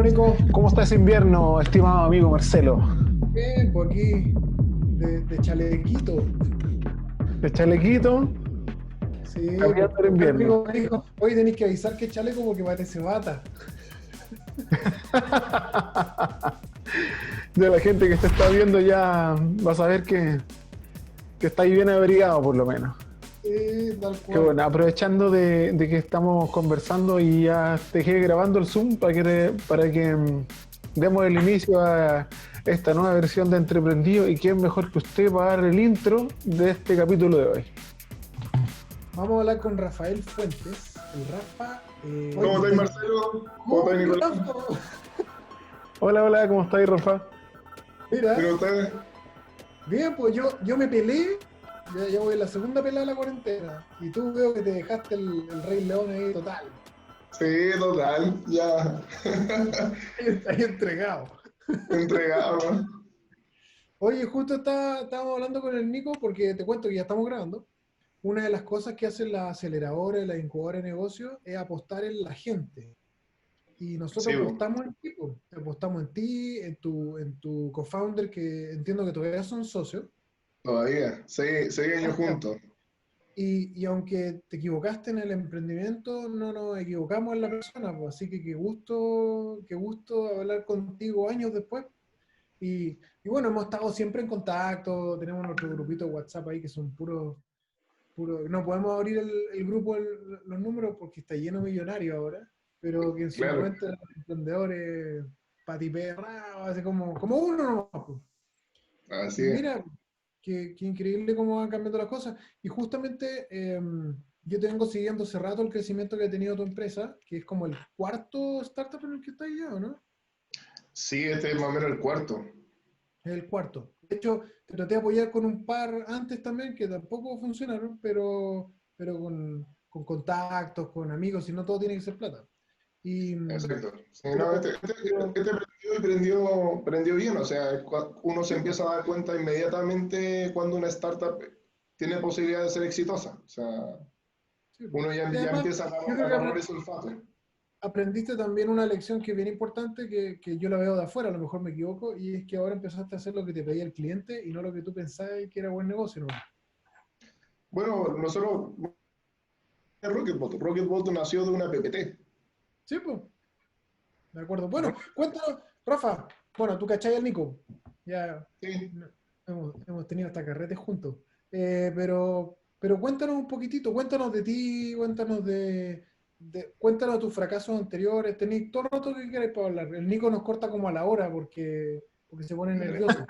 Nico? ¿Cómo está ese invierno, estimado amigo Marcelo? Bien, pues aquí de chalequito. ¿De chalequito? Sí, pues Cambiando el un invierno. amigo me dijo, hoy tenéis que avisar que chaleco porque parece bata. De la gente que te está viendo ya va a saber que estáis bien abrigado por lo menos. Sí, tal Que cual. bueno, aprovechando de que estamos conversando y ya te dejé grabando el Zoom para que demos el inicio a esta nueva versión de Entreprendido y quién mejor que usted para dar el intro de este capítulo de hoy. Vamos a hablar con Rafael Fuentes. El Rafa, ¿Cómo oye, estáis, está Marcelo? ¿Cómo estáis, ¡Uy, Nicolás? Rafa! Hola, hola, ¿cómo estáis, Rafa? Mira, ¿Pero ustedes? bien, pues yo me peleé. Ya voy en la segunda pelea de la cuarentena. Y tú veo que te dejaste el Rey León ahí total. Sí, total, ya Está ahí entregado. entregado, ¿no? Oye, justo estábamos hablando con el Nico porque te cuento que ya estamos grabando. Una de las cosas que hacen las aceleradora y la incubadora de negocios es apostar en la gente. Y nosotros Sí, bo, apostamos en ti, po. Apostamos en ti, en tu co-founder, que entiendo que todavía son socios. todavía, 6 años juntos. Y aunque te equivocaste en el emprendimiento, no nos equivocamos en la persona, po. Así que qué gusto hablar contigo años después. Y bueno, hemos estado siempre en contacto, tenemos nuestro grupito de WhatsApp ahí que son no podemos abrir el grupo, los números porque está lleno de millonarios ahora, pero que en su Claro, momento eran emprendedores patiperrados, así como uno nomás, pues. así Y es. mira, qué increíble cómo van cambiando las cosas. Y justamente yo te vengo siguiendo hace rato el crecimiento que ha tenido tu empresa, que es como el cuarto startup en el que está ya, ¿o no? Sí, este es más o menos el cuarto. Es el cuarto. De hecho, te traté de apoyar con un par antes también que tampoco funcionaron, pero con contactos, con amigos, y no todo tiene que ser plata. Y, Exacto. Sí, no, pero, pero prendió y prendió bien. O sea, uno se sí, pues, empieza a dar cuenta inmediatamente cuando una startup tiene posibilidad de ser exitosa. O sea, sí, pues. uno Y ya además, empieza a yo creo que agarrar ese olfato. aprendiste también una lección que es bien importante, que yo la veo de afuera, a lo mejor me equivoco, y es que ahora empezaste a hacer lo que te pedía el cliente y no lo que tú pensabas que era buen negocio, ¿no? Bueno, nosotros, Rocketbot nació de una PPT. Sí, pues, de acuerdo. Bueno, cuéntanos, Rafa. Bueno, tú cachai al Nico. Ya Sí. no, hemos tenido hasta carretes juntos. Pero cuéntanos un poquitito, cuéntanos de ti, cuéntanos cuéntanos tus fracasos anteriores. Tenéis todo el rato que queráis para hablar. El Nico nos corta como a la hora porque se pone nervioso.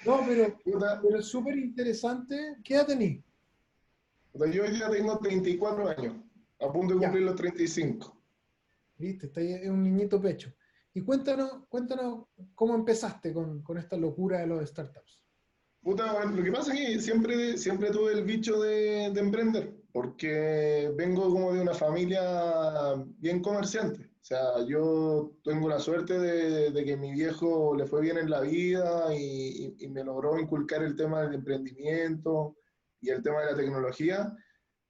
No, Puta, pero es súper interesante. ¿Qué edad tenéis? yo hoy día tengo 34 años, a punto de Ya, cumplir los 35. viste, está ahí, es un niñito pecho. Y cuéntanos cómo empezaste con esta locura de los startups. Puta, lo que pasa es que siempre tuve el bicho de emprender, porque vengo como de una familia bien comerciante. O sea, yo tengo la suerte de que mi viejo le fue bien en la vida y me logró inculcar el tema del emprendimiento y el tema de la tecnología,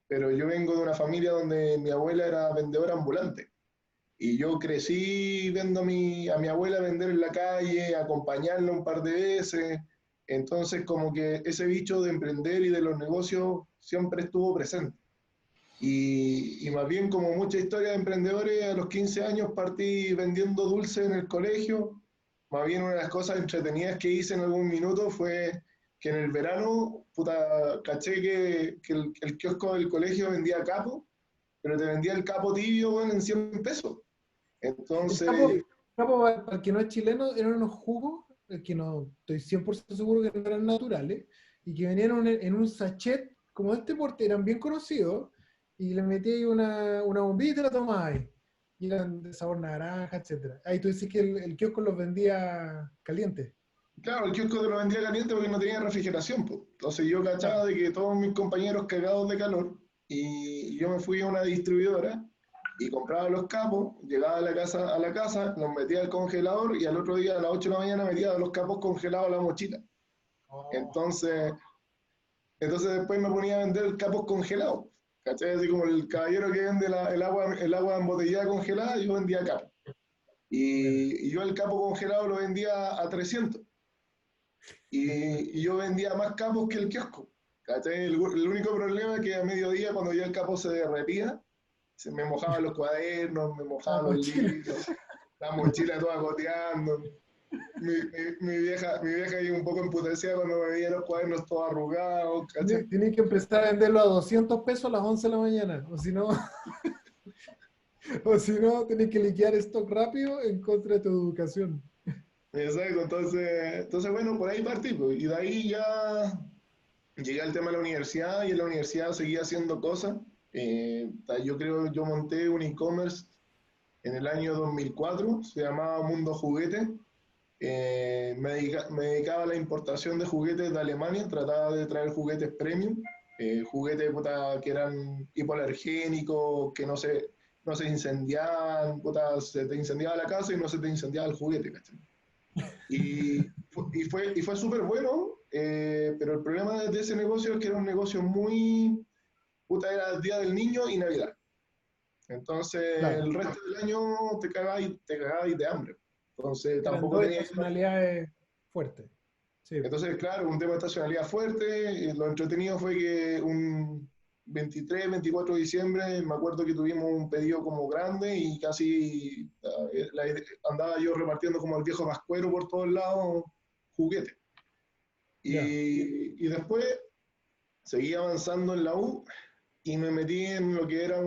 pero yo vengo de una familia donde mi abuela era vendedora ambulante. Y yo crecí viendo a mi abuela vender en la calle, acompañarla un par de veces. Entonces, como que ese bicho de emprender y de los negocios siempre estuvo presente. Y más bien, como mucha historia de emprendedores, a los 15 años partí vendiendo dulces en el colegio. Más bien, una de las cosas entretenidas que hice en algún minuto fue que en el verano, puta, caché que el kiosco del colegio vendía capo, pero te vendía el capo tibio, bueno, en 100 pesos. El capo, Entonces, para el que no es chileno, eran unos jugos que no estoy 100% seguro que no eran naturales y que venían en un sachet como de este porte, eran bien conocidos y le metí ahí una bombilla y te la tomabas ahí. Y eran de sabor naranja, etcétera. Ahí tú dices que el kiosco los vendía calientes. claro, el kiosco te lo vendía caliente porque no tenía refrigeración, pues. Entonces yo cachaba Claro. de que todos mis compañeros cagados de calor y yo me fui a una distribuidora y compraba los capos, llegaba a la casa, los metía al congelador y al otro día a las 8 de la mañana metía los capos congelados a la mochila. Oh, Entonces, entonces después me ponía a vender capos congelados, ¿cachai? Así como el caballero que vende el agua embotellada congelada, yo vendía capo. Y yo el capo congelado lo vendía a 300. Y yo vendía más capos que el kiosco. ¿Cachai? El único problema es que a mediodía, cuando ya el capo se derretía, se me mojaban los cuadernos, me La mojaban los mochila. libros, la mochila toda goteando. Mi vieja iba un poco emputada cuando me veía los cuadernos todos arrugados, ¿cachai? Tienes que empezar a venderlo a 200 pesos a las 11 de la mañana, o si no, o si no, tienes que liquidar stock rápido en contra de tu educación. Exacto, entonces bueno, por ahí partí, pues, y de ahí ya llegué al tema de la universidad y en la universidad seguía haciendo cosas. Yo monté un e-commerce en el año 2004, se llamaba Mundo Juguete. Me dedicaba a la importación de juguetes de Alemania, trataba de traer juguetes premium, juguetes puta, que eran hipoalergénicos, que no se incendiaban, puta, se te incendiaba la casa y no se te incendiaba el juguete, ¿cachai? Y fue súper bueno, pero el problema de ese negocio es que era un negocio muy, puta, era el Día del Niño y Navidad. Entonces, Claro, el resto del año te cagabas de hambre. Entonces, eran tampoco dos tenía. estacionalidades fuertes. Sí, Entonces, claro, un tema de estacionalidad fuerte. Lo entretenido fue que un 23, 24 de diciembre, me acuerdo que tuvimos un pedido como grande y casi andaba yo repartiendo como el viejo pascuero por todos lados juguetes. ya. Y después seguí avanzando en la U y me metí en lo que era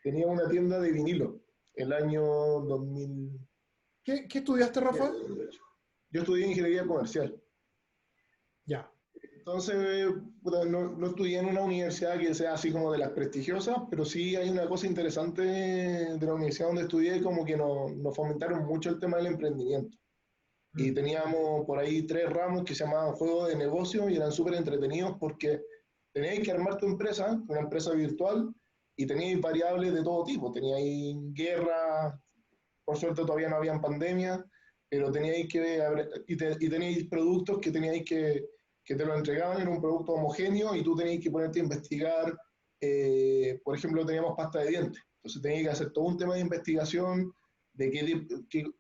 tenía una tienda de vinilo, el año 2000. ¿Qué estudiaste, Rafa? Yo estudié ingeniería comercial. Ya, Entonces, puta, no estudié en una universidad que sea así como de las prestigiosas, pero sí hay una cosa interesante de la universidad donde estudié, como que nos fomentaron mucho el tema del emprendimiento. Y mm, teníamos por ahí 3 ramos que se llamaban juegos de negocio y eran súper entretenidos porque teníais que armar tu empresa, una empresa virtual, y teníais variables de todo tipo. Teníais guerra, por suerte todavía no habían pandemia, pero teníais y teníais productos que teníais que te lo entregaban en un producto homogéneo y tú tenías que ponerte a investigar. Por ejemplo, teníamos pasta de dientes. Entonces tenías que hacer todo un tema de investigación de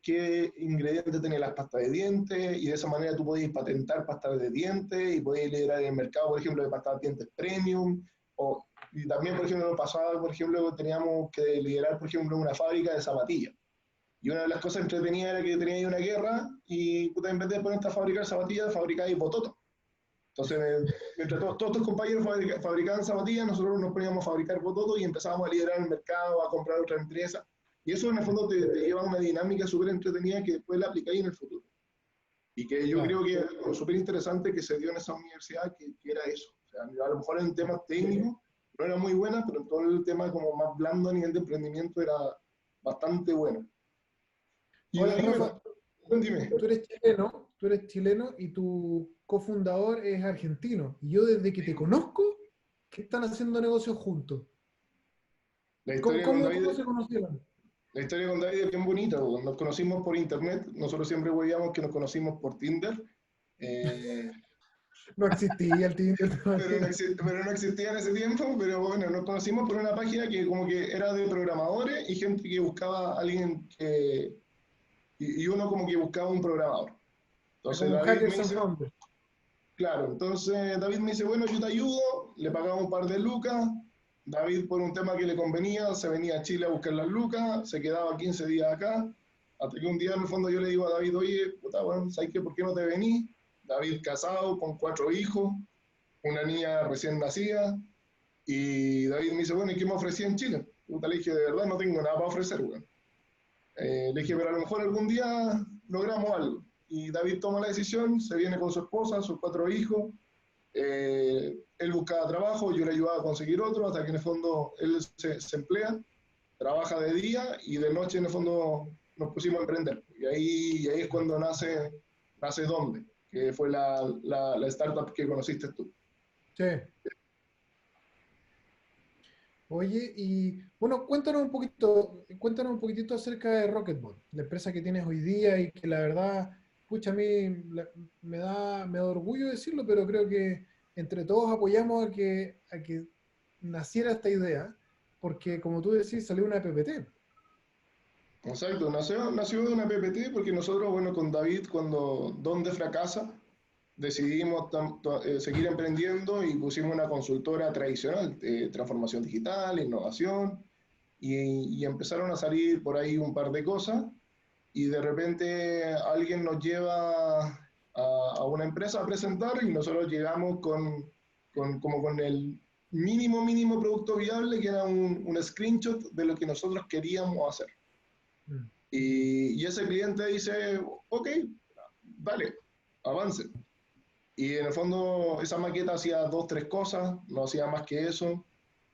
qué ingredientes tenía las pastas de dientes y de esa manera tú podías patentar pastas de dientes y podías liderar el mercado, por ejemplo, de pastas de dientes premium. Y también, por ejemplo, en el pasado, por ejemplo, teníamos que liderar, por ejemplo, una fábrica de zapatillas. Y una de las cosas entretenidas era que tenía ahí una guerra y puta, en vez de ponerte a fabricar zapatillas, fabricáis bototos. Entonces, mientras todos tus compañeros fabricaban zapatillas, nosotros nos poníamos a fabricar bototos y empezábamos a liderar el mercado, a comprar otra empresa. Y eso en el fondo te lleva a una dinámica súper entretenida que después la aplicáis en el futuro. Y que yo claro. creo que es súper interesante que se dio en esa universidad, que era eso. O sea, a lo mejor en temas técnicos no era muy buena, pero en todo el tema como más blando a nivel de emprendimiento era bastante buena. Y de Oye, ahí Rafa, dime. tú eres chileno y tu cofundador es argentino. Y yo desde que te conozco, que están haciendo negocios juntos. La ¿Cómo, historia con cómo, David cómo se conocieron? La historia con David es bien bonita, porque nos conocimos por internet, nosotros siempre veíamos que nos conocimos por Tinder, eh, No existía el Tinder todavía. pero no existía en ese tiempo, pero bueno, nos conocimos por una página que como que era de programadores y gente que buscaba a alguien y uno como que buscaba un programador. Entonces Como un David me Hackers and dice, Founders. claro, entonces David me dice, bueno, yo te ayudo, le pagamos un par de lucas, David por un tema que le convenía, se venía a Chile a buscar las lucas, se quedaba 15 días acá, hasta que un día en el fondo yo le digo a David, oye, puta, bueno, ¿sabes qué? ¿Por qué no te venís? David casado, con 4 hijos, una niña recién nacida, y David me dice, bueno, ¿y qué me ofrecía en Chile? Puta, le dije, de verdad no tengo nada para ofrecer, weón. Le dije, pero a lo mejor algún día logramos algo. Y David toma la decisión, se viene con su esposa, sus 4 hijos, él buscaba trabajo, yo le ayudaba a conseguir otro, hasta que en el fondo él se emplea, trabaja de día y de noche en el fondo nos pusimos a emprender. Y ahí es cuando nace Donde, que fue la startup que conociste tú. Sí. Oye, y bueno, cuéntanos un poquitito acerca de Rocketbot, la empresa que tienes hoy día y que la verdad, pucha, a mí me da orgullo decirlo, pero creo que entre todos apoyamos a que naciera esta idea, porque como tú decís, salió una PPT. Exacto, nació de una PPT porque nosotros, bueno, con David, cuando Donde fracasa, decidimos seguir emprendiendo y pusimos una consultora tradicional de transformación digital, innovación, y empezaron a salir por ahí un par de cosas, y de repente alguien nos lleva a una empresa a presentar y nosotros llegamos como con el mínimo producto viable, que era un screenshot de lo que nosotros queríamos hacer. Mm. Y ese cliente dice, ok, dale, avance. Y en el fondo esa maqueta hacía dos, tres cosas, no hacía más que eso.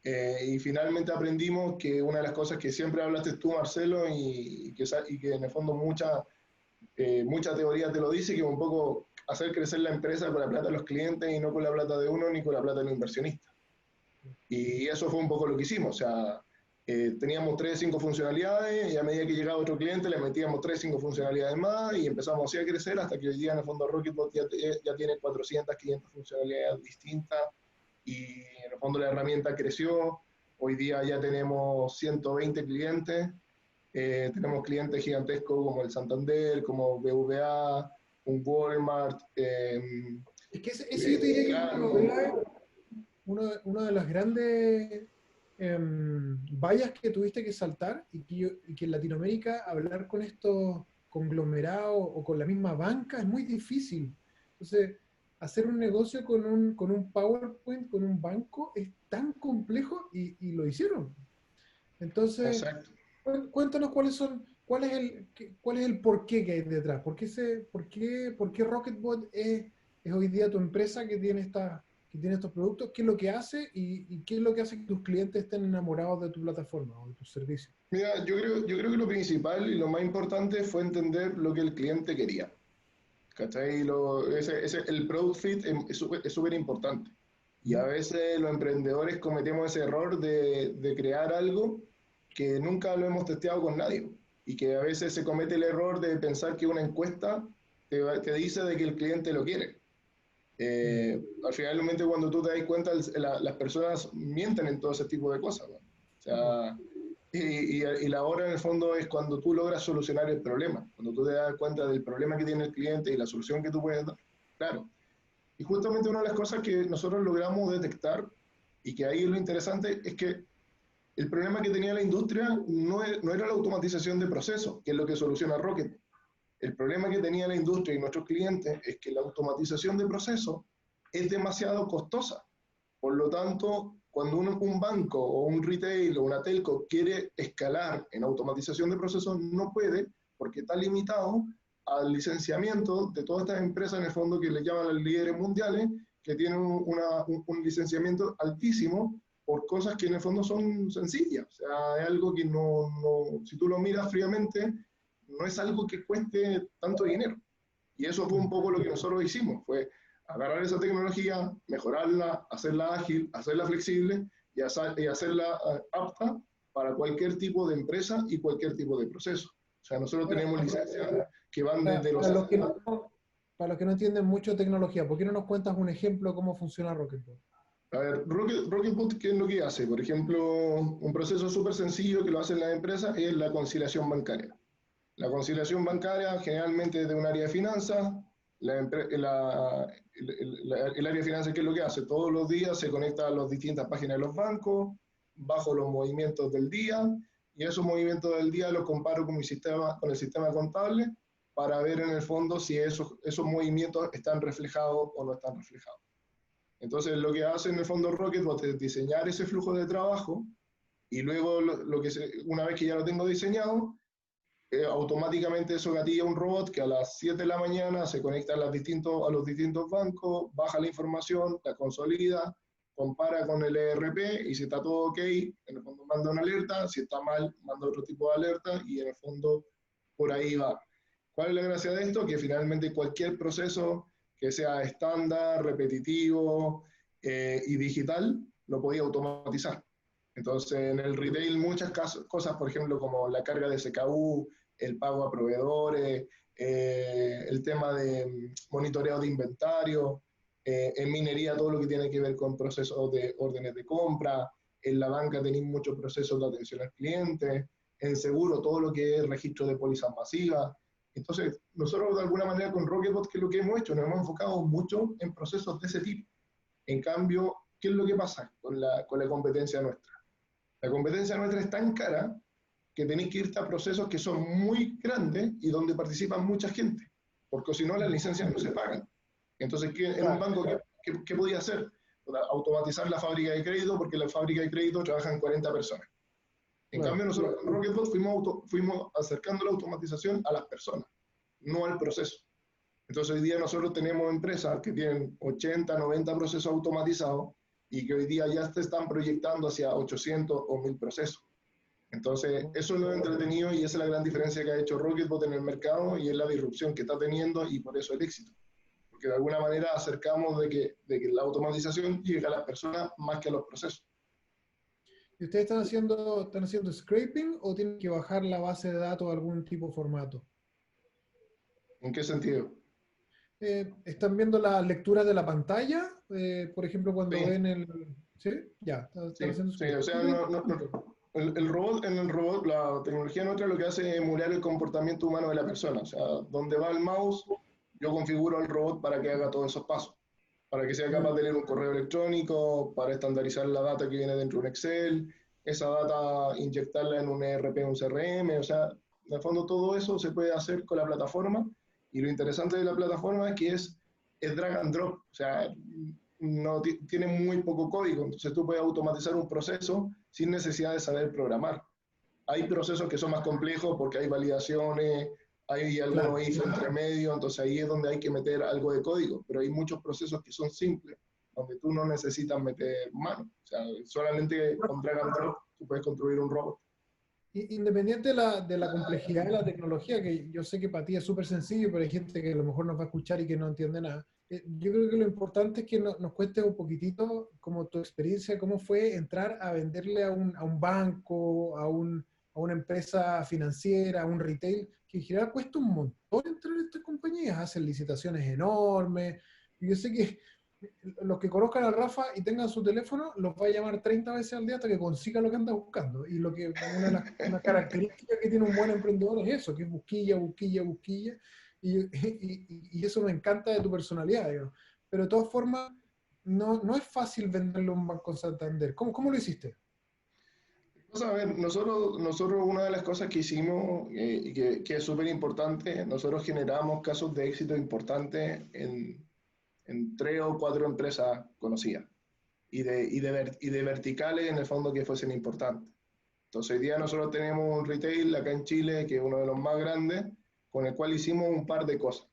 Y finalmente aprendimos que una de las cosas que siempre hablaste tú, Marcelo, y que en el fondo mucha teoría te lo dice, que un poco hacer crecer la empresa con la plata de los clientes y no con la plata de uno ni con la plata de los inversionistas. Y eso fue un poco lo que hicimos. O sea, teníamos 3 o 5 funcionalidades y a medida que llegaba otro cliente le metíamos 3 o 5 funcionalidades más y empezamos así a crecer hasta que hoy día en el fondo Rocketbot ya tiene 400, 500 funcionalidades distintas y en el fondo la herramienta creció. Hoy día ya tenemos 120 clientes, tenemos clientes gigantescos como el Santander, como BVA, un Walmart. Es que ese yo te diría que es uno de Claro, una de las grandes vallas que tuviste que saltar y que en Latinoamérica hablar con estos conglomerados o con la misma banca es muy difícil. Entonces, hacer un negocio con un PowerPoint, con un banco, es tan complejo y lo hicieron. Entonces, exacto. cuéntanos cuál es el porqué que hay detrás. Por qué Rocketbot es hoy día tu empresa que tiene estos productos? ¿Qué es lo que hace y qué es lo que hace que tus clientes estén enamorados de tu plataforma o de tus servicios? Mira, yo creo que lo principal y lo más importante fue entender lo que el cliente quería. ¿Cachai? El product fit es súper importante. Y a veces los emprendedores cometemos ese error de crear algo que nunca lo hemos testeado con nadie. Y que a veces se comete el error de pensar que una encuesta te dice de que el cliente lo quiere. Mm. Al finalmente cuando tú te das cuenta, las personas mienten en todo ese tipo de cosas, ¿no? O Sí, po. sea, y la hora en el fondo es cuando tú logras solucionar el problema, cuando tú te das cuenta del problema que tiene el cliente y la solución que tú puedes dar. Claro. Y justamente una de las cosas que nosotros logramos detectar y que ahí es lo interesante es que el problema que tenía la industria no era la automatización de procesos, que es lo que soluciona Rocket. El problema que tenía la industria y nuestros clientes es que la automatización de procesos es demasiado costosa. Por lo tanto, cuando un banco o un retail o una telco quiere escalar en automatización de procesos, no puede porque está limitado al licenciamiento de todas estas empresas, en el fondo, que le llaman los líderes mundiales, que tienen un licenciamiento altísimo por cosas que en el fondo son sencillas. O sea, es algo que si tú lo miras fríamente, no es algo que cueste tanto dinero. Y eso fue un Mm. poco lo que nosotros hicimos, fue agarrar esa tecnología, mejorarla, hacerla ágil, hacerla flexible y hacerla apta para cualquier tipo de empresa y cualquier tipo de proceso. O sea, nosotros Ahora, tenemos licencias que van desde para los... los que para los que no entienden mucho de tecnología, ¿por qué no nos cuentas un ejemplo de cómo funciona Rocketbot? A ver, Rocketbot, ¿qué es lo que hace? Por ejemplo, un proceso súper sencillo que lo hacen las empresas es la conciliación bancaria. La conciliación bancaria generalmente es de un área de finanzas. El área de finanzas, ¿qué es lo que hace? Todos los días se conecta a las distintas páginas de los bancos, bajo los movimientos del día, y esos movimientos del día los comparo con con el sistema contable para ver en el fondo si esos movimientos están reflejados o no están reflejados. Entonces, lo que hace en el fondo Rocketbot es diseñar ese flujo de trabajo y luego, una vez que ya lo tengo diseñado, automáticamente eso gatilla un robot que a las 7 de la mañana se conecta a los distintos bancos, baja la información, la consolida, compara con el ERP y si está todo ok, en el fondo manda una alerta, si está mal, manda otro tipo de alerta y en el fondo por ahí va. ¿Cuál es la gracia de esto? Que finalmente cualquier proceso que sea estándar, repetitivo y digital, lo podía automatizar. Entonces, en el retail muchas cosas, por ejemplo, como la carga de SKU, el pago a proveedores, el tema de monitoreo de inventario, en minería todo lo que tiene que ver con procesos de órdenes de compra, en la banca tenéis muchos procesos de atención al cliente, en seguro todo lo que es registro de pólizas masivas. Entonces, nosotros de alguna manera con Rocketbot, ¿qué es lo que hemos hecho? Nos hemos enfocado mucho en procesos de ese tipo. En cambio, ¿qué es lo que pasa con la competencia nuestra? La competencia nuestra es tan cara que tenéis que irte a procesos que son muy grandes y donde participan mucha gente, porque si no las licencias no se pagan. Entonces, en un banco, ¿qué podía hacer? Automatizar la fábrica de crédito, porque la fábrica de crédito trabajan 40 personas. En cambio, nosotros con Rocketbot fuimos acercando la automatización a las personas, no al proceso. Entonces, hoy día nosotros tenemos empresas que tienen 80, 90 procesos automatizados y que hoy día ya se están proyectando hacia 800 o 1000 procesos. Entonces, eso es lo entretenido y esa es la gran diferencia que ha hecho Rocketbot en el mercado y es la disrupción que está teniendo y por eso el éxito. Porque de alguna manera acercamos de que la automatización llegue a las personas más que a los procesos. ¿Y ustedes están haciendo scraping o tienen que bajar la base de datos a algún tipo de formato? ¿En qué sentido? ¿Están viendo las lecturas de la pantalla? Por ejemplo, cuando Sí. ven el... ¿Sí? Ya. Sí, o sea, el robot, en el robot, la tecnología nuestra lo que hace es emular el comportamiento humano de la persona. O sea, donde va el mouse, yo configuro al robot para que haga todos esos pasos. Para que sea capaz de leer un correo electrónico, para estandarizar la data que viene dentro de un Excel, esa data inyectarla en un ERP, un CRM, o sea, en el fondo todo eso se puede hacer con la plataforma y lo interesante de la plataforma es que es drag and drop, o sea, no tiene muy poco código, entonces tú puedes automatizar un proceso sin necesidad de saber programar. Hay procesos que son más complejos porque hay validaciones, hay algunos if entre medio, entonces ahí es donde hay que meter algo de código, pero hay muchos procesos que son simples, donde tú no necesitas meter mano, o sea, solamente con drag and drop tú puedes construir un robot. Independiente de la complejidad de la tecnología, que yo sé que para ti es súper sencillo, pero hay gente que a lo mejor nos va a escuchar y que no entiende nada. Yo creo que lo importante es que nos cueste un poquitito como tu experiencia, cómo fue entrar a venderle a un banco, a una empresa financiera, a un retail, que en general cuesta un montón entrar en estas compañías, hacen licitaciones enormes. Y yo sé que los que conozcan a Rafa y tengan su teléfono, los va a llamar 30 veces al día hasta que consiga lo que anda buscando. Y una de las características que tiene un buen emprendedor es eso, que es busquilla, busquilla, busquilla. Y eso me encanta de tu personalidad, digamos. Pero de todas formas, no es fácil venderle a un Banco Santander. ¿Cómo lo hiciste? Vamos a ver, nosotros una de las cosas que hicimos y que es súper importante, nosotros generamos casos de éxito importantes en 3 o 4 empresas conocidas y de verticales en el fondo que fuesen importantes. Entonces hoy día nosotros tenemos un retail acá en Chile que es uno de los más grandes, con el cual hicimos un par de cosas.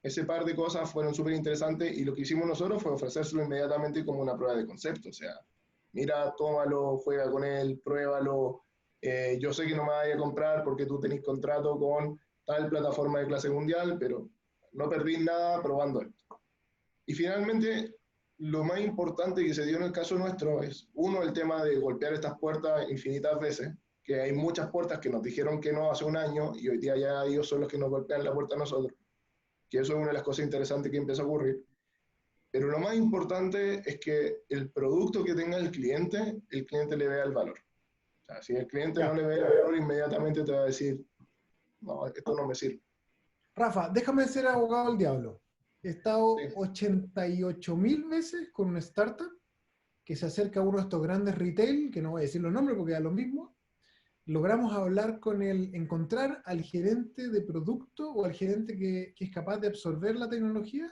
Ese par de cosas fueron súper interesantes y lo que hicimos nosotros fue ofrecérselo inmediatamente como una prueba de concepto. O sea, mira, tómalo, juega con él, pruébalo. Yo sé que no me vaya a comprar porque tú tenés contrato con tal plataforma de clase mundial, pero no perdí nada probando esto. Y finalmente, lo más importante que se dio en el caso nuestro es, uno, el tema de golpear estas puertas infinitas veces, que hay muchas puertas que nos dijeron que no hace un año y hoy día ya ellos son los que nos golpean la puerta a nosotros, que eso es una de las cosas interesantes que empieza a ocurrir. Pero lo más importante es que el producto que tenga el cliente le vea el valor. O sea, si el cliente no le ve el valor, inmediatamente te va a decir, no, esto no me sirve. Rafa, déjame ser abogado del diablo. He estado 88.000 veces con una startup que se acerca a uno de estos grandes retail, que no voy a decir los nombres porque da lo mismo. Logramos hablar con encontrar al gerente de producto o al gerente que es capaz de absorber la tecnología.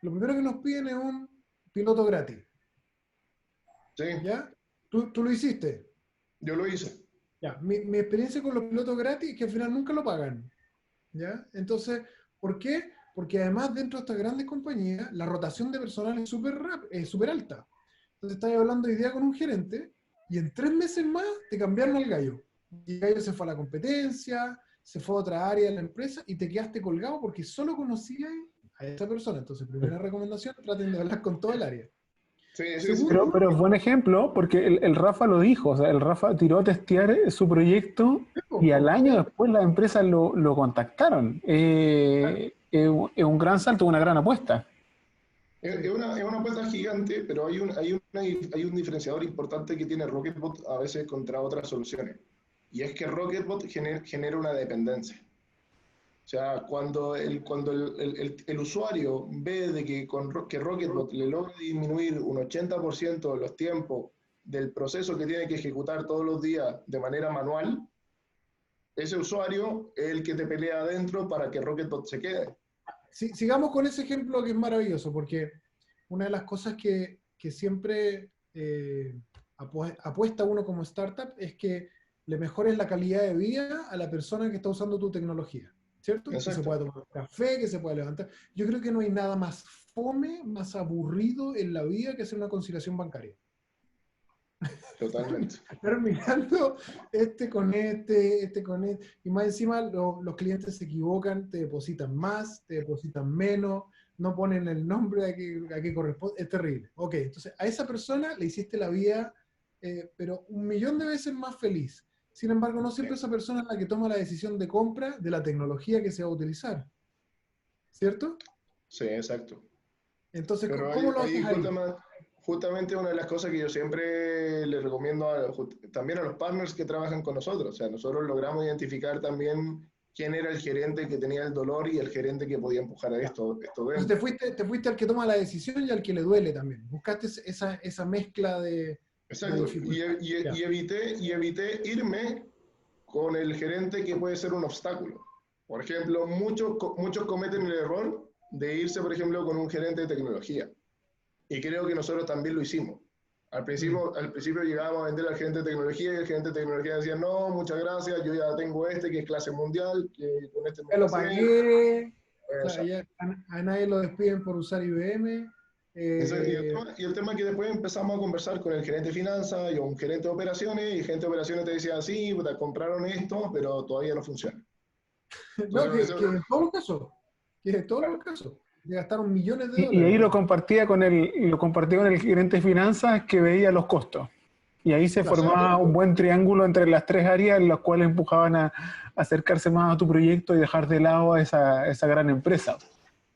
Lo primero que nos piden es un piloto gratis. Sí. ¿Ya? ¿Tú lo hiciste? Yo lo hice. Ya. Mi experiencia con los pilotos gratis es que al final nunca lo pagan. ¿Ya? Entonces, ¿por qué? Porque además dentro de estas grandes compañías la rotación de personal es súper alta. Entonces estás hablando hoy día con un gerente y en 3 meses más te cambiaron al gallo. Y el gallo se fue a la competencia, se fue a otra área de la empresa y te quedaste colgado porque solo conocías a esa persona. Entonces, primera recomendación, traten de hablar con todo el área. Sí, pero es buen ejemplo porque el Rafa lo dijo, o sea, el Rafa tiró a testear su proyecto y al año después las empresas lo contactaron. Es un gran salto, una gran apuesta. Es una apuesta gigante, pero hay un diferenciador importante que tiene Rocketbot a veces contra otras soluciones. Y es que Rocketbot genera una dependencia. O sea, cuando el usuario ve de que Rocketbot le logra disminuir un 80% de los tiempos del proceso que tiene que ejecutar todos los días de manera manual, ese usuario es el que te pelea adentro para que Rocketbot se quede. Sigamos con ese ejemplo que es maravilloso, porque una de las cosas que siempre apuesta uno como startup es que le mejores la calidad de vida a la persona que está usando tu tecnología, ¿cierto? Exacto. Que se pueda tomar un café, que se pueda levantar. Yo creo que no hay nada más fome, más aburrido en la vida que hacer una conciliación bancaria. Totalmente. Terminando este con este con este, y más encima los clientes se equivocan, te depositan más, te depositan menos, no ponen el nombre a que corresponde, es terrible. Ok, entonces a esa persona le hiciste la vida, pero 1.000.000 de veces más feliz. Sin embargo, no siempre esa persona es la que toma la decisión de compra de la tecnología que se va a utilizar. ¿Cierto? Sí, exacto. Entonces, Pero ¿cómo lo haces ahí? justamente una de las cosas que yo siempre les recomiendo también a los partners que trabajan con nosotros. O sea, nosotros logramos identificar también quién era el gerente que tenía el dolor y el gerente que podía empujar a esto Entonces dentro. te fuiste al que toma la decisión y al que le duele también. Buscaste esa mezcla de Exacto. dificultad. Y evité irme con el gerente que puede ser un obstáculo. Por ejemplo, muchos cometen el error de irse, por ejemplo, con un gerente de tecnología. Y creo que nosotros también lo hicimos. Al principio llegábamos a vender al gerente de tecnología y el gerente de tecnología decía, no, muchas gracias, yo ya tengo que es clase mundial, que con este Ya me lo casé. pagué, claro, ya a nadie lo despiden por usar IBM. Y el tema es que después empezamos a conversar con el gerente de finanzas y un gerente de operaciones, y el gerente de operaciones te decía, sí, puta, compraron esto, pero todavía no funciona. No, Entonces, que en todos los casos, que en todos los casos, le gastaron millones de Y ahí dólares. lo compartía con el gerente de finanzas que veía los costos. Y ahí se Claro. formaba un buen triángulo entre las tres áreas en las cuales empujaban a acercarse más a tu proyecto y dejar de lado a esa gran empresa.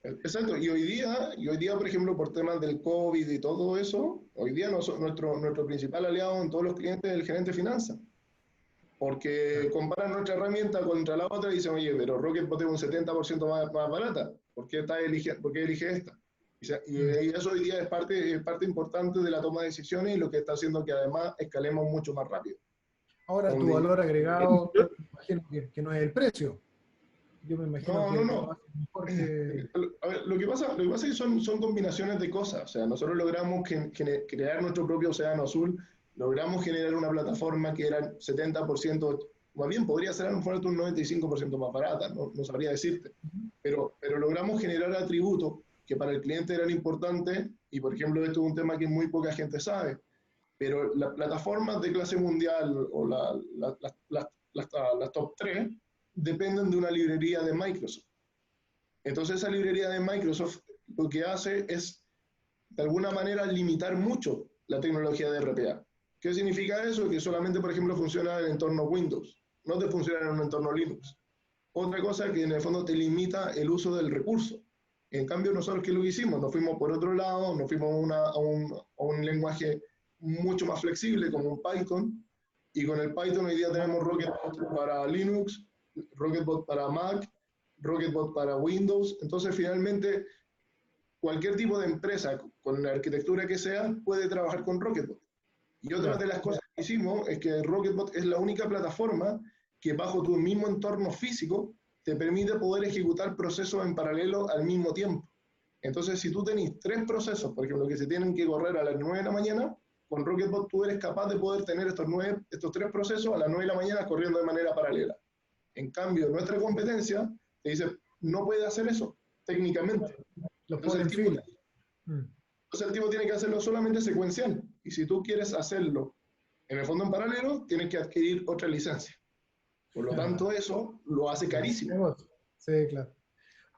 exacto, y hoy día, por ejemplo, por temas del COVID y todo eso, hoy día nuestro principal aliado en todos los clientes es el gerente de finanzas, porque comparan nuestra herramienta contra la otra y dicen, oye, pero Rocketbot es un 70% más barata, ¿por qué elige esta? Y eso hoy día es parte importante de la toma de decisiones y lo que está haciendo que además escalemos mucho más rápido. Ahora tu valor agregado, imagino que no es el precio. Yo me imagino que lo hace mejor que... A ver, lo que pasa es que son combinaciones de cosas. O sea, nosotros logramos crear nuestro propio océano azul, logramos generar una plataforma que era 70%, más bien podría ser a lo mejor un 95% más barata, no sabría decirte. Pero logramos generar atributos que para el cliente eran importantes, y por ejemplo, esto es un tema que muy poca gente sabe, pero las plataformas de clase mundial o las top 3 dependen de una librería de Microsoft. Entonces esa librería de Microsoft lo que hace es, de alguna manera, limitar mucho la tecnología de RPA. ¿Qué significa eso? Que solamente, por ejemplo, funciona en el entorno Windows, no te funciona en un entorno Linux. Otra cosa que en el fondo te limita el uso del recurso. En cambio, nosotros, ¿qué lo hicimos? Nos fuimos por otro lado, nos fuimos a un lenguaje mucho más flexible como un Python, y con el Python hoy día tenemos Rocketbot para Linux, Rocketbot para Mac, Rocketbot para Windows. Entonces, finalmente, cualquier tipo de empresa con la arquitectura que sea puede trabajar con Rocketbot. Y otra de las cosas que hicimos es que Rocketbot es la única plataforma que bajo tu mismo entorno físico te permite poder ejecutar procesos en paralelo al mismo tiempo. Entonces, si tú tenés 3 procesos, por ejemplo, que se tienen que correr a las 9 de la mañana, con Rocketbot tú eres capaz de poder tener estos 3 procesos a las 9 de la mañana corriendo de manera paralela. En cambio, nuestra competencia te dice, no puede hacer eso, técnicamente. Entonces el tipo tiene que hacerlo solamente secuencial. Y si tú quieres hacerlo en el fondo en paralelo, tienes que adquirir otra licencia. Por lo tanto, eso lo hace carísimo. Sí, claro.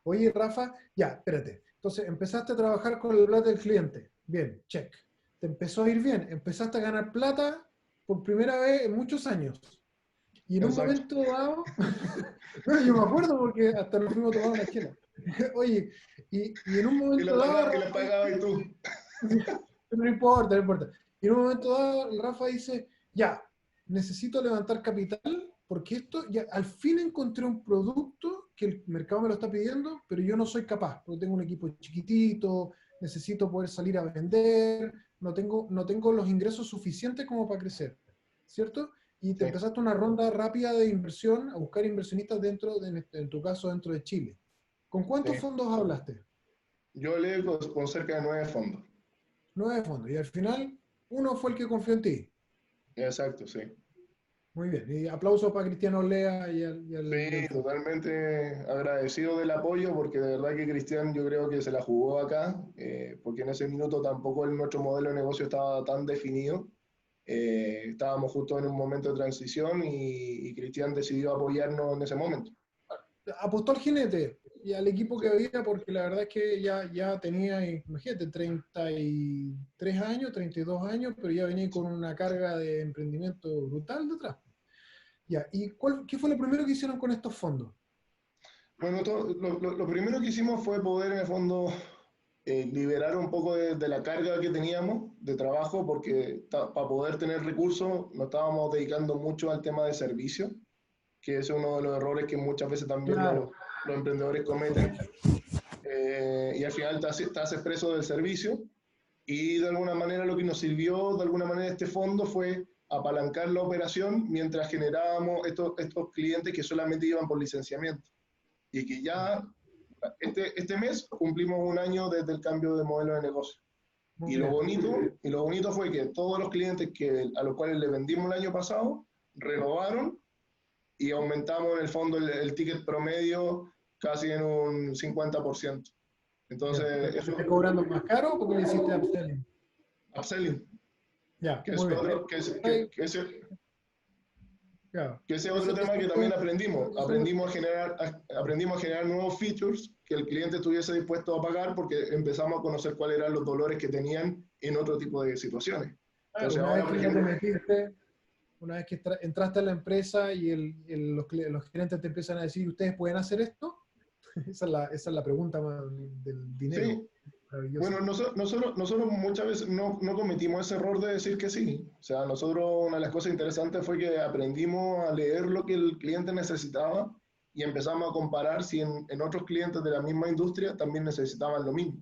Oye, Rafa, ya, espérate. Entonces, empezaste a trabajar con el plata del cliente. Bien, check. Te empezó a ir bien. Empezaste a ganar plata por primera vez en muchos años. Y en un Exacto. momento dado, no, yo me acuerdo porque hasta nos fuimos a tomar una chela. Oye, y en un Y momento la dado, pagaba, y la Rafa, pagabas tú. no importa, no importa. Y en un momento dado, el Rafa dice, ya, necesito levantar capital porque esto, ya al fin encontré un producto que el mercado me lo está pidiendo, pero yo no soy capaz, porque tengo un equipo chiquitito, necesito poder salir a vender, no tengo los ingresos suficientes como para crecer, ¿cierto? Y te Sí, empezaste una ronda rápida de inversión, a buscar inversionistas en tu caso, dentro de Chile. ¿Con cuántos sí. fondos hablaste? Yo leí con cerca de 9 fondos. 9 fondos. Y al final, uno fue el que confió en ti. Exacto, sí. Muy bien. Y aplausos para Cristiano Lea y al Sí, fondo. totalmente agradecido del apoyo porque de verdad que Cristian yo creo que se la jugó acá, porque en ese minuto tampoco nuestro modelo de negocio estaba tan definido. Estábamos justo en un momento de transición y Cristian decidió apoyarnos en ese momento. Apostó al jinete y al equipo Sí, que había porque la verdad es que ya tenía, imagínate, 33 años, 32 años, pero ya venía con una carga de emprendimiento brutal detrás. Ya, ¿y qué fue lo primero que hicieron con estos fondos? bueno, lo primero que hicimos fue poder en el fondo liberar un poco de la carga que teníamos de trabajo, porque para poder tener recursos nos estábamos dedicando mucho al tema de servicio, que es uno de los errores que muchas veces también Claro. los emprendedores cometen, y al final te haces preso del servicio, y de alguna manera lo que nos sirvió, de alguna manera este fondo fue apalancar la operación mientras generábamos estos clientes que solamente iban por licenciamiento, y que ya este mes cumplimos un año desde el cambio de modelo de negocio. Muy Y lo bien. bonito, y lo bonito fue que todos los clientes a los cuales le vendimos el año pasado renovaron y aumentamos en el fondo el ticket promedio casi en un 50%. Ya. Entonces, ¿Porque te eso, esté cobrando más caro o porque le hiciste upselling? upselling, Ya, que es muy bien. otro, Ahí, que ese es otro Eso tema que también aprendimos. eso es lo- Aprendimos a generar nuevos features que el cliente estuviese dispuesto a pagar porque empezamos a conocer cuáles eran los dolores que tenían en otro tipo de situaciones. claro, Entonces una vez ahora, que por ya te ejemplo, metiste, una vez que entraste a la empresa y los gerentes te empiezan a decir, ¿ustedes pueden hacer esto? Esa es la pregunta más del dinero. sí, Maravilloso. bueno, nosotros muchas veces no cometimos ese error de decir que sí. O sea, nosotros una de las cosas interesantes fue que aprendimos a leer lo que el cliente necesitaba y empezamos a comparar si en otros clientes de la misma industria también necesitaban lo mismo.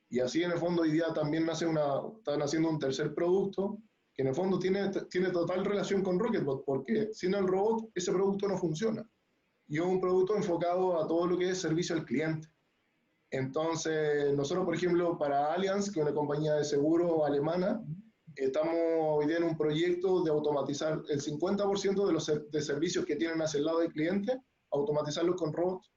Y así en el fondo hoy día también están haciendo un tercer producto que en el fondo tiene total relación con Rocketbot, porque sin el robot ese producto no funciona. Y es un producto enfocado a todo lo que es servicio al cliente. Entonces, nosotros, por ejemplo, para Allianz, que es una compañía de seguro alemana, estamos hoy día en un proyecto de automatizar el 50% de los servicios que tienen hacia el lado del cliente, automatizarlos con robots.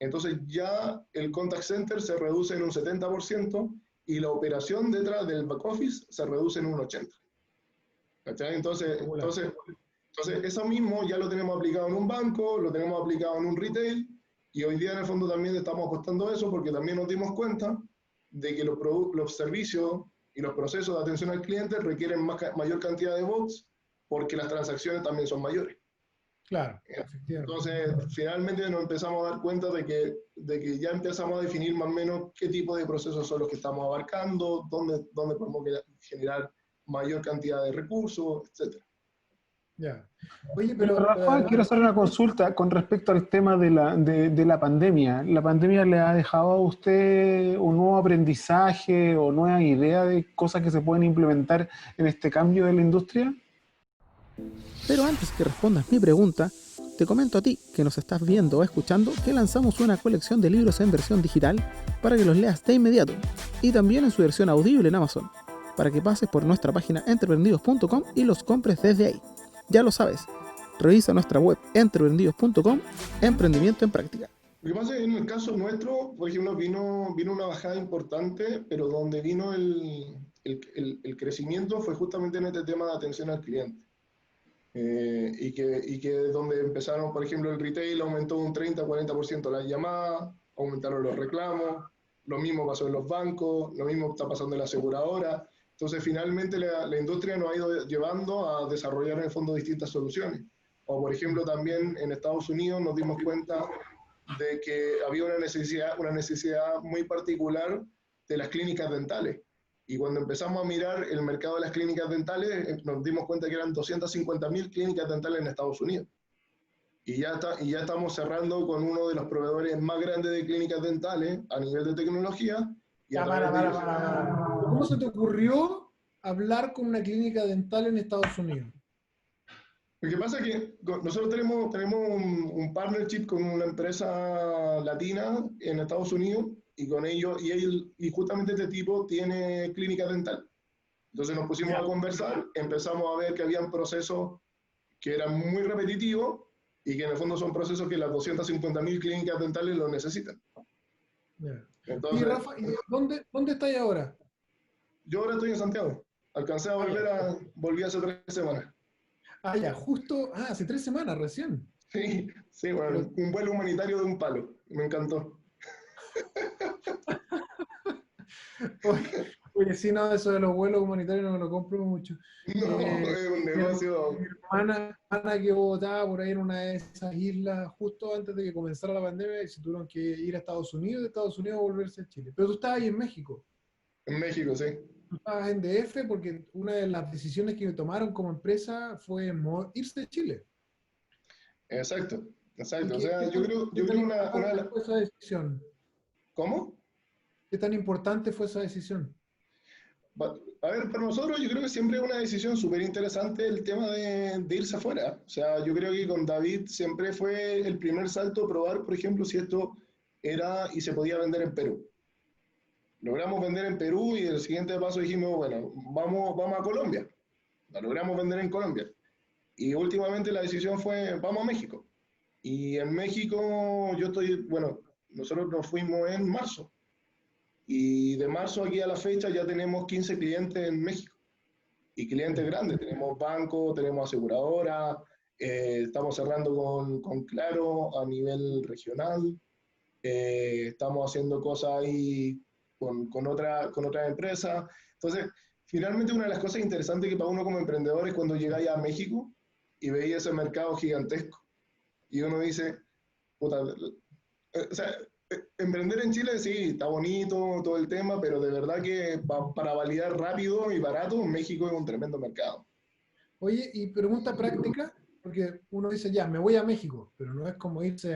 Entonces ya el contact center se reduce en un 70% y la operación detrás del back office se reduce en un 80%. ¿Cachai? Espectacular. Entonces, eso mismo ya lo tenemos aplicado en un banco, lo tenemos aplicado en un retail, y hoy día en el fondo también estamos apostando a eso porque también nos dimos cuenta de que los servicios y los procesos de atención al cliente requieren mayor cantidad de bots porque las transacciones también son mayores. Claro, efectivamente. Entonces, finalmente nos empezamos a dar cuenta de que ya empezamos a definir más o menos qué tipo de procesos son los que estamos abarcando, dónde podemos generar mayor cantidad de recursos, etc. Ya. Oye, Pero pero Rafa, quiero hacer una consulta con respecto al tema de la pandemia. ¿La pandemia le ha dejado a usted un nuevo aprendizaje o nueva idea de cosas que se pueden implementar en este cambio de la industria? Pero antes que respondas mi pregunta, te comento a ti que nos estás viendo o escuchando que lanzamos una colección de libros en versión digital para que los leas de inmediato y también en su versión audible en Amazon, para que pases por nuestra página entreprendidos.com y los compres desde ahí. Ya lo sabes, revisa nuestra web entreprendidos.com, emprendimiento en práctica. Lo que pasa es que en el caso nuestro, por ejemplo, vino una bajada importante, pero donde vino el crecimiento fue justamente en este tema de atención al cliente. Y que donde empezaron, por ejemplo, el retail aumentó un 30-40% las llamadas, aumentaron los reclamos, lo mismo pasó en los bancos, lo mismo está pasando en la aseguradora. Entonces, finalmente la industria nos ha ido llevando a desarrollar en el fondo distintas soluciones. O, por ejemplo, también en Estados Unidos nos dimos cuenta de que había una necesidad muy particular de las clínicas dentales. Y cuando empezamos a mirar el mercado de las clínicas dentales, nos dimos cuenta que eran 250.000 clínicas dentales en Estados Unidos. Y ya estamos cerrando con uno de los proveedores más grandes de clínicas dentales a nivel de tecnología. Y Ya, para. ¿Cómo se te ocurrió hablar con una clínica dental en Estados Unidos? Lo que pasa es que nosotros tenemos un partnership con una empresa latina en Estados Unidos y con ellos, y justamente este tipo tiene clínica dental. Entonces nos pusimos a conversar, empezamos a ver que habían procesos que eran muy repetitivos y que en el fondo son procesos que las 250.000 clínicas dentales lo necesitan. Yeah. Entonces, y Rafa, ¿dónde estás ahora? Yo ahora estoy en Santiago. Alcancé a volví hace 3 semanas. Ah, ya, justo, hace 3 semanas recién. Sí, bueno, un vuelo humanitario de un palo. Me encantó. Oye, sí, no, eso de los vuelos humanitarios no me lo compro mucho. No, es un negocio. Mi hermana que votaba por ahí en una de esas islas justo antes de que comenzara la pandemia y se tuvieron que ir a Estados Unidos, de Estados Unidos a volverse a Chile. Pero tú estabas ahí en México. En México, sí. Tú estabas en DF porque una de las decisiones que tomaron como empresa fue irse de Chile. Exacto. ¿Y O sea, yo creo una de las... fue esa decisión? ¿Cómo? ¿Qué tan importante fue esa decisión? A ver, para nosotros yo creo que siempre es una decisión súper interesante el tema de irse afuera. O sea, yo creo que con David siempre fue el primer salto probar, por ejemplo, si esto era y se podía vender en Perú. Logramos vender en Perú y el siguiente paso dijimos, bueno, vamos a Colombia. La logramos vender en Colombia. Y últimamente la decisión fue, vamos a México. Y en México nosotros nos fuimos en marzo. Y de marzo aquí a la fecha ya tenemos 15 clientes en México. Y clientes grandes, tenemos bancos, tenemos aseguradoras, estamos cerrando con Claro a nivel regional, estamos haciendo cosas ahí con otras empresas. Entonces, finalmente una de las cosas interesantes que para uno como emprendedor es cuando llegáis a México y veis ese mercado gigantesco. Y uno dice, puta, o sea, emprender en Chile sí, está bonito todo el tema, pero de verdad que para validar rápido y barato, México es un tremendo mercado. Oye, y pregunta práctica, porque uno dice, ya, me voy a México, pero no es como irse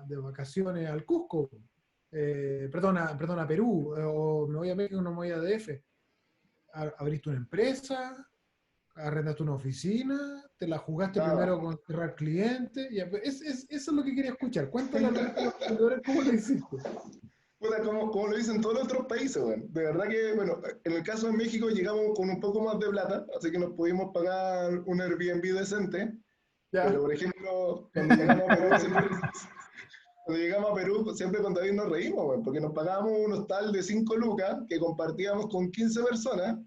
de vacaciones al Cusco, perdón, a Perú, o me voy a México, no me voy a DF. ¿Abriste una empresa? ¿Arrendaste una oficina? ¿Te la jugaste primero con cerrar clientes? Eso es lo que quería escuchar. Cuéntale a los emprendedores cómo lo hiciste. Bueno, como lo dicen todos los otros países, bueno. De verdad que, bueno, en el caso de México llegamos con un poco más de plata, así que nos pudimos pagar un Airbnb decente. ¿Ya? Pero, por ejemplo, cuando llegamos a Perú, siempre con David nos reímos, bueno, porque nos pagábamos un hostal de 5 lucas que compartíamos con 15 personas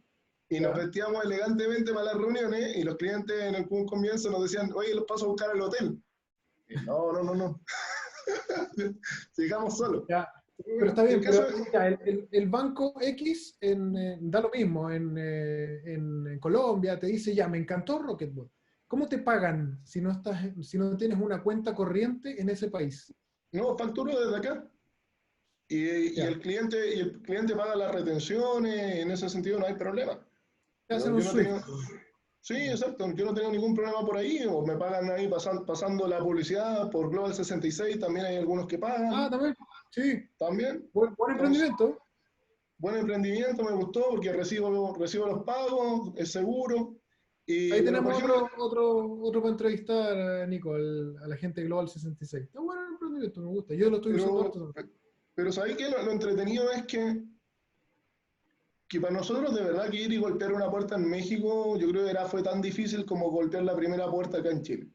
y nos vestíamos elegantemente para las reuniones y los clientes en algún comienzo nos decían, oye, los paso a buscar al hotel. Y no. Llegamos solos. Ya. Pero está bien, el banco X da lo mismo en Colombia, te dice, ya, me encantó Rocketbot. ¿Cómo te pagan si no tienes una cuenta corriente en ese país? No, facturo desde acá. Y el cliente paga las retenciones, en ese sentido no hay problema. Sí, exacto, yo no tengo ningún problema por ahí, o me pagan ahí pasando la publicidad por Global 66, también hay algunos que pagan. Ah, también. Sí. También. Buen emprendimiento. Buen emprendimiento, me gustó porque recibo los pagos, es seguro. Y, ahí tenemos otro para entrevistar, Nico, a la gente de Global 66. Está bueno el emprendimiento, me gusta. Yo lo estoy usando. Pero ¿sabéis qué? Lo entretenido es que para nosotros de verdad que ir y golpear una puerta en México, yo creo que fue tan difícil como golpear la primera puerta acá en Chile.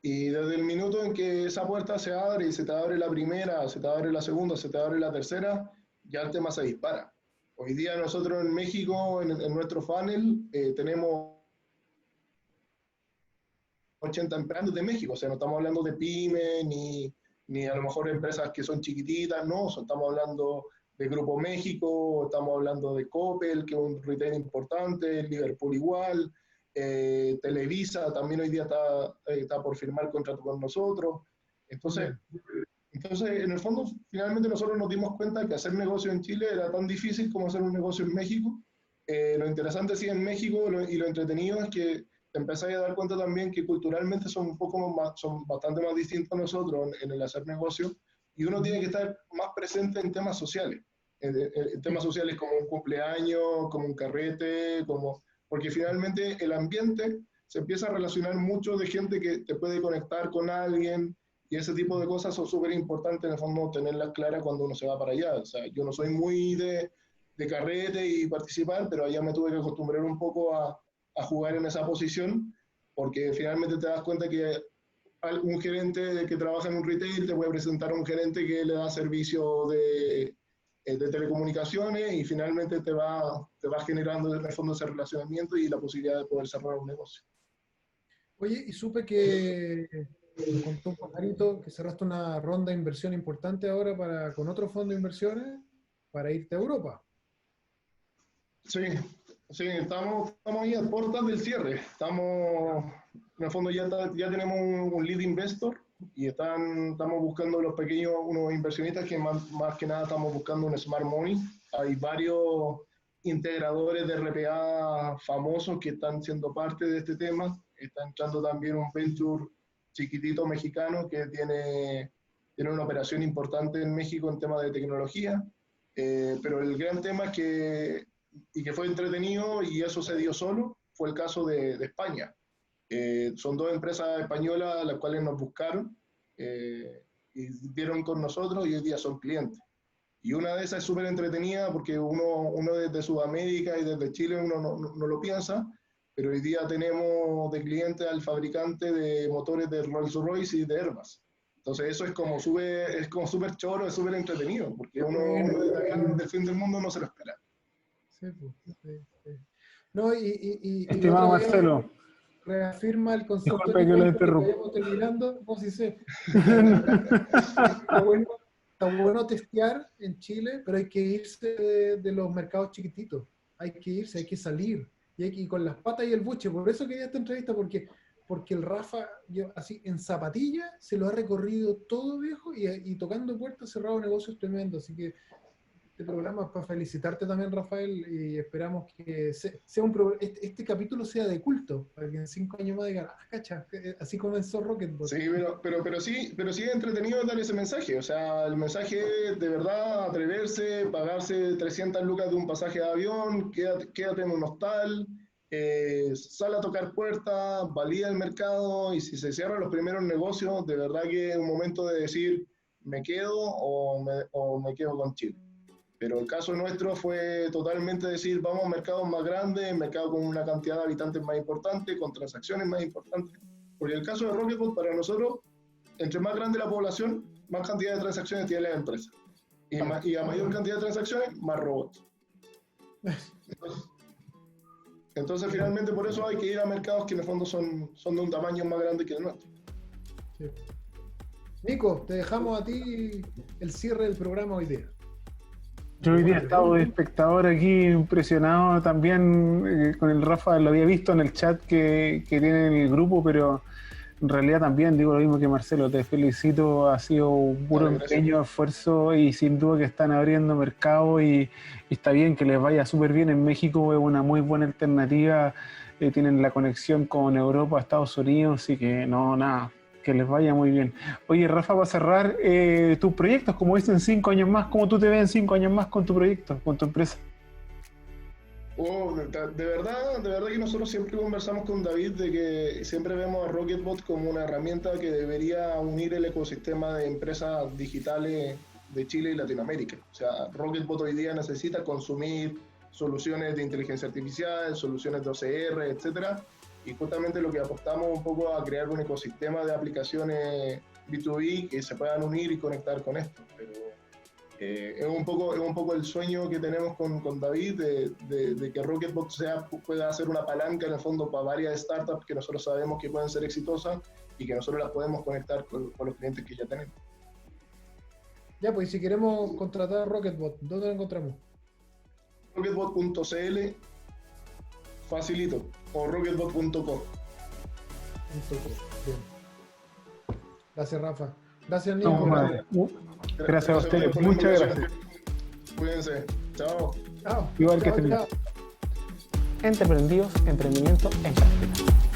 Y desde el minuto en que esa puerta se abre y se te abre la primera, se te abre la segunda, se te abre la tercera, ya el tema se dispara. Hoy día nosotros en México, en nuestro funnel, tenemos 80 empleados de México, o sea, no estamos hablando de pymes, ni a lo mejor empresas que son chiquititas, no, estamos hablando de Grupo México, estamos hablando de Coppel, que es un retail importante, Liverpool igual, Televisa también hoy día está por firmar contrato con nosotros. Entonces, en el fondo, finalmente nosotros nos dimos cuenta que hacer negocio en Chile era tan difícil como hacer un negocio en México. Lo interesante sí en México y lo entretenido es que te empezás a dar cuenta también que culturalmente son son bastante más distintos a nosotros en el hacer negocio, y uno tiene que estar más presente en temas sociales. En temas sociales como un cumpleaños, como un carrete, porque finalmente el ambiente se empieza a relacionar mucho de gente que te puede conectar con alguien, y ese tipo de cosas son súper importantes en el fondo tenerlas claras cuando uno se va para allá. O sea, yo no soy muy de carrete y participar, pero allá me tuve que acostumbrar un poco a jugar en esa posición, porque finalmente te das cuenta que un gerente que trabaja en un retail te puede presentar a un gerente que le da servicio de telecomunicaciones, y finalmente te va generando en el fondo ese relacionamiento y la posibilidad de poder cerrar un negocio. Oye, y supe que me contó un pajarito que cerraste una ronda de inversión importante ahora con otro fondo de inversiones para irte a Europa. Sí, estamos ahí a puertas del cierre. En el fondo ya tenemos un lead investor, y estamos buscando unos inversionistas que más que nada estamos buscando un smart money. Hay varios integradores de RPA famosos que están siendo parte de este tema. Está entrando también un venture chiquitito mexicano que tiene una operación importante en México en temas de tecnología. Pero el gran tema es que fue entretenido, y eso se dio solo, fue el caso de España. Son dos empresas españolas las cuales nos buscaron y dieron con nosotros, y hoy día son clientes. Y una de esas es súper entretenida porque uno desde Sudamérica y desde Chile uno no lo piensa, pero hoy día tenemos de cliente al fabricante de motores de Rolls-Royce y de Airbus. Entonces eso es como súper choro, es súper entretenido, porque uno desde acá, del fin del mundo, no se lo espera. Sí, pues, sí. No, y Estimado Marcelo, reafirma el concepto disculpe que lo interrumpa. que vayamos terminando. No, sí sé. Está bueno testear en Chile, pero hay que irse de los mercados chiquititos. Hay que irse, hay que salir. Y hay que ir con las patas y el buche. Por eso quería esta entrevista, porque el Rafa, así en zapatilla, se lo ha recorrido todo, viejo, y tocando puertas, cerrado negocios tremendos. Así que este programa es para felicitarte también, Rafael, y esperamos que este capítulo sea de culto, para que en 5 años más digan, cacha, así comenzó Rocketbot. Sí, pero sí es entretenido dar ese mensaje. O sea, el mensaje es de verdad atreverse, pagarse 300 lucas de un pasaje de avión, quédate en un hostal, sal a tocar puertas, valida el mercado, y si se cierran los primeros negocios, de verdad que es un momento de decir, me quedo o me quedo con Chile. Pero el caso nuestro fue totalmente decir, vamos a mercados más grandes, mercados con una cantidad de habitantes más importante, con transacciones más importantes. Porque el caso de Rocketbot, para nosotros, entre más grande la población, más cantidad de transacciones tiene la empresa. Y a mayor cantidad de transacciones, más robots. Entonces, finalmente, por eso hay que ir a mercados que en el fondo son de un tamaño más grande que el nuestro. Sí. Nico, te dejamos a ti el cierre del programa hoy día. Yo hoy día he estado de espectador aquí, impresionado también con el Rafa, lo había visto en el chat que tiene en el grupo, pero en realidad también digo lo mismo que Marcelo, te felicito, ha sido un puro empeño, esfuerzo, y sin duda que están abriendo mercado, y está bien que les vaya súper bien en México, es una muy buena alternativa, tienen la conexión con Europa, Estados Unidos, así que nada, que les vaya muy bien. Oye, Rafa, para cerrar, tus proyectos, como dicen, 5 años más, ¿cómo tú te ves en 5 años más con tu proyecto, con tu empresa? De verdad que nosotros siempre conversamos con David de que siempre vemos a Rocketbot como una herramienta que debería unir el ecosistema de empresas digitales de Chile y Latinoamérica. O sea, Rocketbot hoy día necesita consumir soluciones de inteligencia artificial, soluciones de OCR, etcétera, y justamente lo que apostamos un poco a crear un ecosistema de aplicaciones B2B que se puedan unir y conectar con esto. Pero es un poco el sueño que tenemos con David de que Rocketbot pueda ser una palanca en el fondo para varias startups que nosotros sabemos que pueden ser exitosas y que nosotros las podemos conectar con los clientes que ya tenemos. Ya, pues si queremos contratar a Rocketbot, ¿dónde lo encontramos? Rocketbot.cl, facilito. o rocketbot.co. Bien. Gracias, Rafa. Gracias, No, Nico. madre. Gracias a ustedes, por la muchas invitación. gracias. Cuídense. Chao. Chao. Igual que Chao, estén bien. chao. Entreprendidos, emprendimiento en práctica.